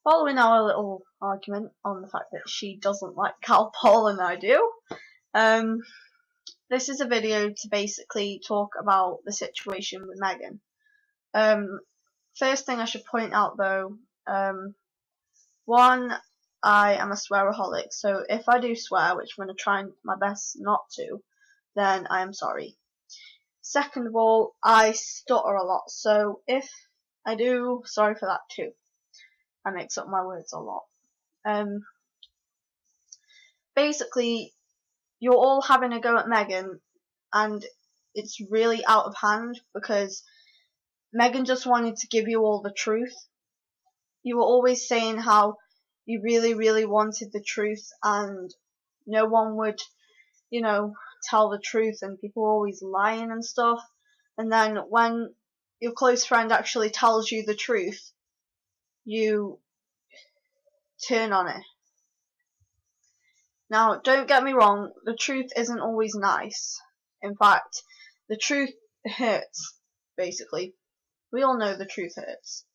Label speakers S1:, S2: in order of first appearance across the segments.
S1: Following our little argument on the fact that she doesn't like Cal Paul and I do, this is a video to basically talk about the situation with Megan. First thing I should point out though, one, I am a swearaholic, so if I do swear, which I'm going to try my best not to, then I am sorry. Second of all, I stutter a lot, so if I do, sorry for that too. I mix up my words a lot. Basically, you're all having a go at Megan, and it's really out of hand because Megan just wanted to give you all the truth. You were always saying how you really, really wanted the truth, and no one would, tell the truth, and people were always lying and stuff. And then when your close friend actually tells you the truth, you turn on it. Now, don't get me wrong, the truth isn't always nice. In fact, the truth hurts, basically. We all know the truth hurts.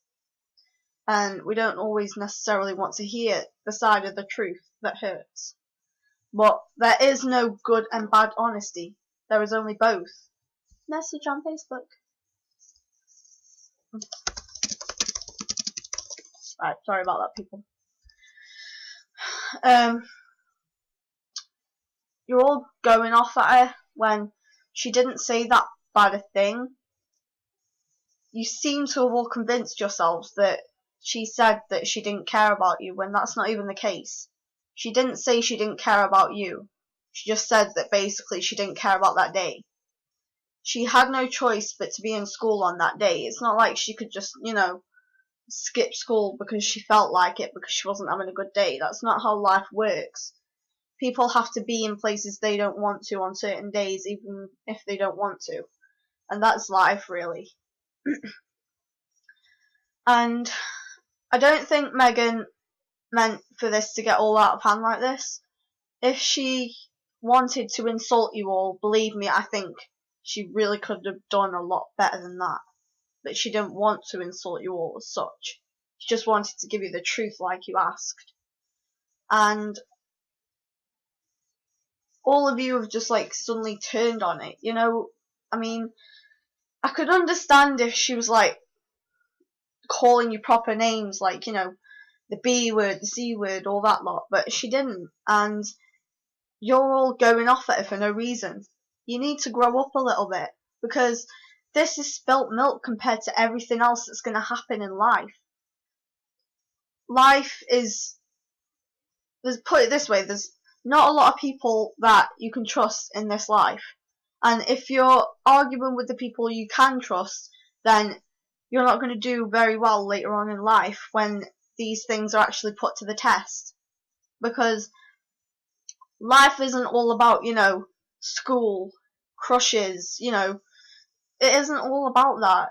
S1: And we don't always necessarily want to hear the side of the truth that hurts. But there is no good and bad honesty. There is only both. Message on Facebook. Right, sorry about that, people. You're all going off at her when she didn't say that bad a thing. You seem to have all convinced yourselves that she said that she didn't care about you when that's not even the case. She didn't say she didn't care about you. She just said that basically she didn't care about that day. She had no choice but to be in school on that day. It's not like she could just, skip school because she felt like it because she wasn't having a good day. That's not how life works. People have to be in places they don't want to on certain days, even if they don't want to. And that's life, really. And I don't think Megan meant for this to get all out of hand like this. If she wanted to insult you all, believe me, I think she really could have done a lot better than that. But she didn't want to insult you all as such. She just wanted to give you the truth like you asked. And all of you have just suddenly turned on it, I mean, I could understand if she was calling you proper names the B word, the C word, all that lot, but she didn't, and you're all going off at her for no reason. You need to grow up a little bit, because this is spilt milk compared to everything else that's going to happen in life. Life is, put it this way, there's not a lot of people that you can trust in this life. And if you're arguing with the people you can trust, then you're not going to do very well later on in life when these things are actually put to the test. Because life isn't all about, school, crushes, it isn't all about that.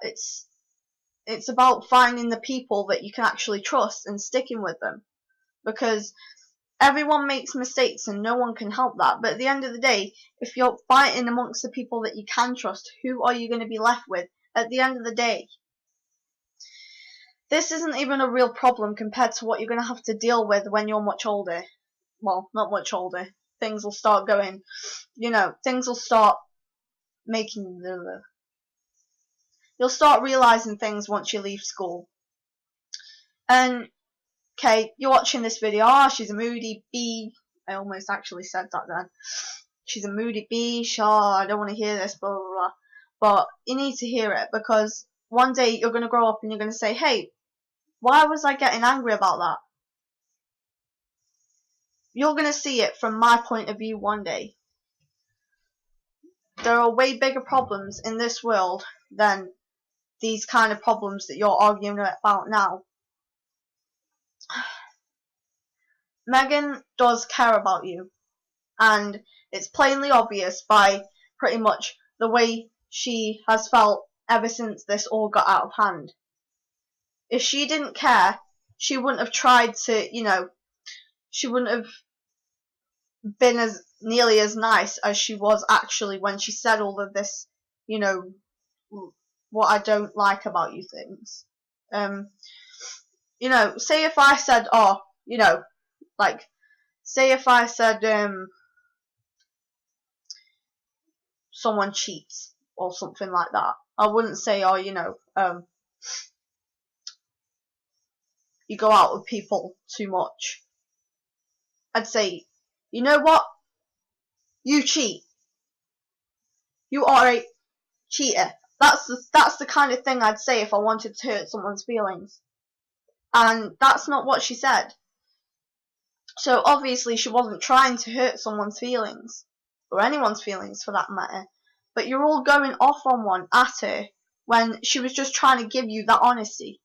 S1: It's about finding the people that you can actually trust and sticking with them. Because everyone makes mistakes and no one can help that. But at the end of the day, if you're fighting amongst the people that you can trust, who are you going to be left with at the end of the day? This isn't even a real problem compared to what you're going to have to deal with when you're much older. Well, not much older. Things will start going, things will start making... You'll start realising things once you leave school. And okay, you're watching this video, she's a moody bee. I almost actually said that then. She's a moody bee, sure, I don't want to hear this, blah, blah, blah. But you need to hear it, because one day you're going to grow up and you're going to say, hey, why was I getting angry about that? You're going to see it from my point of view one day. There are way bigger problems in this world than these kind of problems that you're arguing about now. Megan does care about you, and it's plainly obvious by pretty much the way she has felt ever since this all got out of hand. If she didn't care, she wouldn't have tried to, she wouldn't have been as nearly as nice as she was actually when she said all of this, what I don't like about you things. you know, say if I said, oh, you know, like, say if I said, someone cheats or something like that, I wouldn't say, oh, you know, you go out with people too much. I'd say, you know what? You cheat. You are a cheater. That's the kind of thing I'd say if I wanted to hurt someone's feelings. And that's not what she said. So obviously she wasn't trying to hurt someone's feelings, or anyone's feelings for that matter. But you're all going off on one at her when she was just trying to give you that honesty.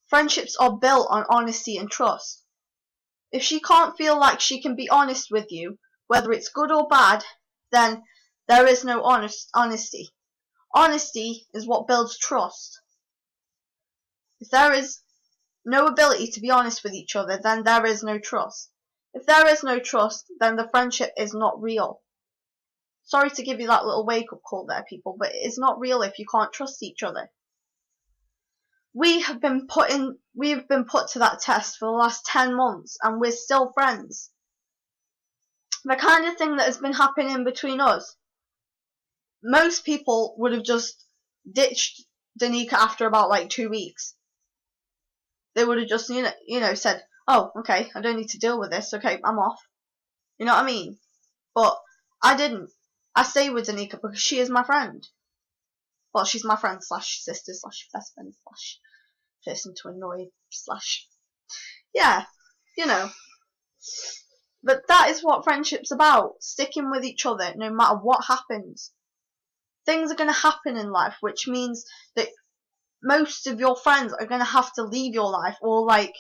S1: Friendships are built on honesty and trust. If she can't feel like she can be honest with you, whether it's good or bad, then there is no honesty. Honesty is what builds trust. If there is no ability to be honest with each other, then there is no trust. If there is no trust, then the friendship is not real. Sorry to give you that little wake-up call there, people, but it's not real if you can't trust each other. We have been put to that test for the last 10 months, and we're still friends. The kind of thing that has been happening between us, most people would have just ditched Danica after about like 2 weeks. They would have just, you know, said, oh, okay, I don't need to deal with this, okay, I'm off. You know what I mean? But I didn't. I stayed with Danica because she is my friend. Well, she's my friend / sister / best friend / person to annoy / yeah, you know. But that is what friendship's about. Sticking with each other no matter what happens. Things are going to happen in life, which means that most of your friends are going to have to leave your life, or like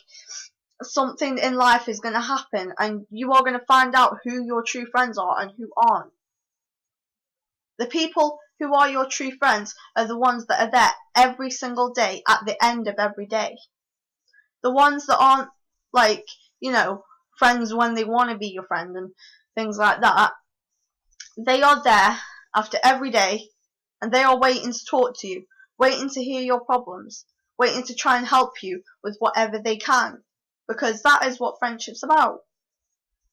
S1: something in life is going to happen, and you are going to find out who your true friends are and who aren't. The people who are your true friends are the ones that are there every single day at the end of every day. The ones that aren't, like, you know, friends when they want to be your friend and things like that, they are there after every day, and they are waiting to talk to you, waiting to hear your problems, waiting to try and help you with whatever they can, because that is what friendship's about.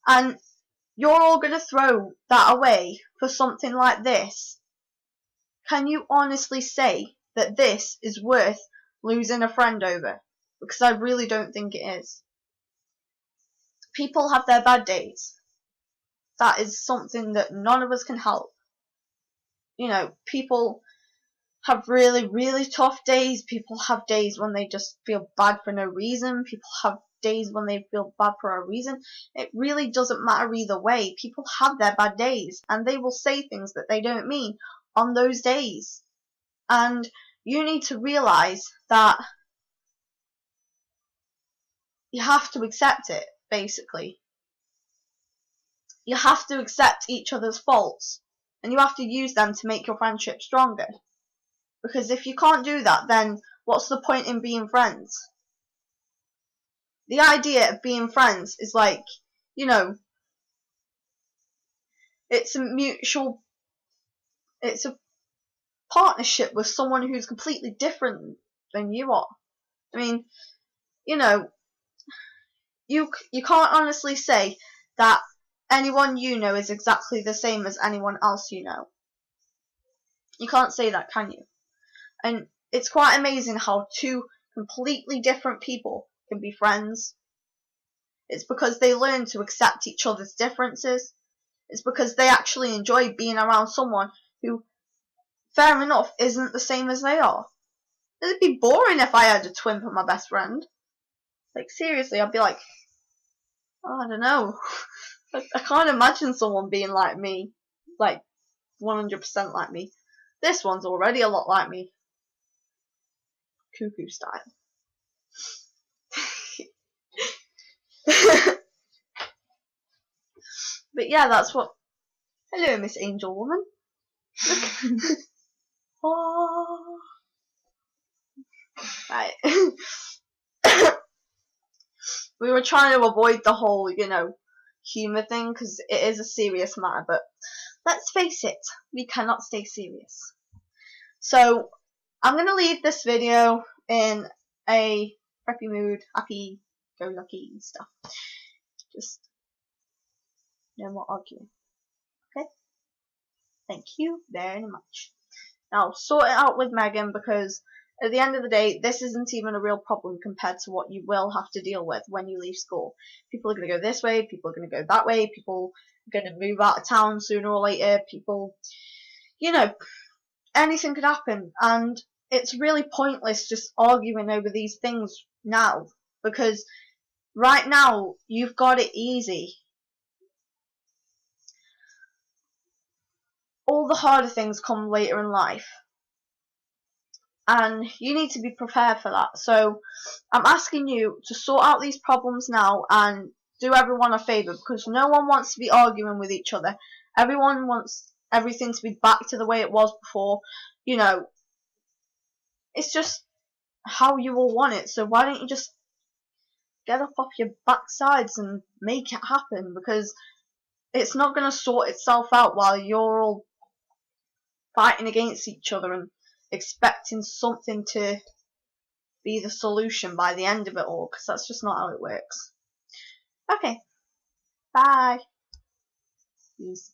S1: And you're all going to throw that away for something like this. Can you honestly say that this is worth losing a friend over? Because I really don't think it is. People have their bad days. That is something that none of us can help. You know, people have really, really tough days. People have days when they just feel bad for no reason. People have days when they feel bad for a reason. It really doesn't matter either way. People have their bad days, and they will say things that they don't mean on those days. And you need to realize that you have to accept it, basically. You have to accept each other's faults, and you have to use them to make your friendship stronger. Because if you can't do that, then what's the point in being friends? The idea of being friends is like, you know, it's a partnership with someone who's completely different than you are. I mean, you know, you can't honestly say that anyone you know is exactly the same as anyone else you know. You can't say that, can you? And it's quite amazing how two completely different people can be friends. It's because they learn to accept each other's differences. It's because they actually enjoy being around someone who, fair enough, isn't the same as they are. It'd be boring if I had a twin for my best friend. Like, seriously, I'd be like, oh, I don't know. I can't imagine someone being like me. Like, 100% like me. This one's already a lot like me. Cuckoo style. But yeah, that's what... Hello, Miss Angel Woman. Oh. Right. We were trying to avoid the whole, you know, humour thing, because it is a serious matter, but let's face it, we cannot stay serious. So, I'm going to leave this video in a preppy mood, happy, go lucky stuff. Just no more arguing. Okay? Thank you very much. Now sort it out with Megan, because at the end of the day, this isn't even a real problem compared to what you will have to deal with when you leave school. People are going to go this way, people are going to go that way, people are going to move out of town sooner or later, people, you know, anything could happen, and it's really pointless just arguing over these things now, because right now you've got it easy. All the harder things come later in life, and you need to be prepared for that. So I'm asking you to sort out these problems now and do everyone a favour, because no one wants to be arguing with each other. Everyone wants everything to be back to the way it was before. You know, it's just how you all want it. So why don't you just get up off your backsides and make it happen? Because it's not going to sort itself out while you're all fighting against each other and expecting something to be the solution by the end of it all, because that's just not how it works. Okay, bye. Peace.